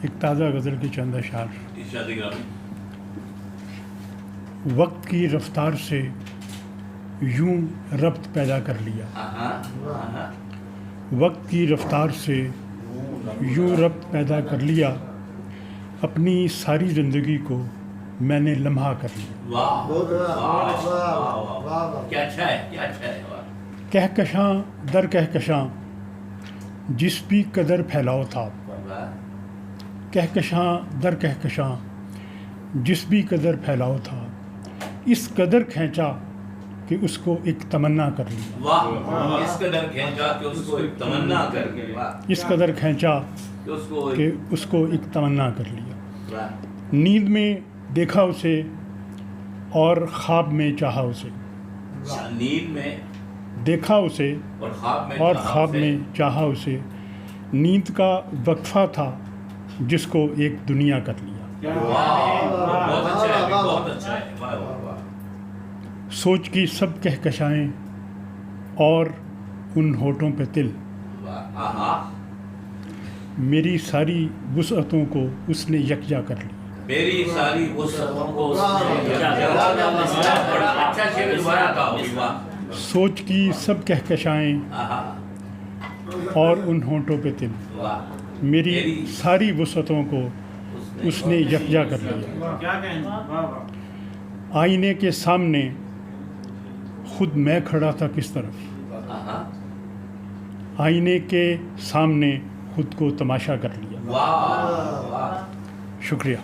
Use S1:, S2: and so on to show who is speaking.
S1: ایک تازہ غزل کے چند اشعار۔
S2: ارشاد گرامی۔
S1: وقت کی رفتار سے یوں ربط پیدا کر لیا، وقت کی رفتار سے یوں ربط پیدا کر لیا، اپنی ساری زندگی کو میں نے لمحہ کر لیا۔
S2: واہ کیا اچھا ہے، کیا اچھا ہے۔
S1: کہکشاں در کہکشاں جس بھی قدر پھیلاؤ تھا، کہکشاں در کہکشاں جس بھی قدر پھیلاؤ تھا، اس قدر کھینچا کہ اس کو ایک تمنا کر لیا۔
S2: واہ، اس قدر کھینچا کہ اس کو ایک تمنا کر لیا۔
S1: اس قدر کھینچا کہ اس کو ایک تمنا کر لیا۔ نیند میں دیکھا اسے اور خواب میں چاہا اسے،
S2: نیند میں
S1: دیکھا اسے
S2: اور
S1: خواب میں چاہا اسے، نیند کا وقفہ تھا جس کو ایک دنیا کر لیا۔
S2: بہت اچھا ہے، بہت اچھا ہے۔
S1: سوچ کی سب کہکشائیں اور ان ہونٹوں پہ تل، میری ساری وسعتوں کو اس نے یکجا کر لیا۔
S2: میری ساری وسعتوں کو اس نے بڑا اچھا شعر دوبارہ کہا۔
S1: سوچ کی سب کہکشائیں اور ان ہونٹوں پہ تل، میری ساری وسعتوں کو اس نے یکجا کر لیا۔ آئینے کے سامنے خود میں کھڑا تھا کس طرف، آئینے کے سامنے خود کو تماشا کر لیا۔
S2: واہ،
S1: شکریہ۔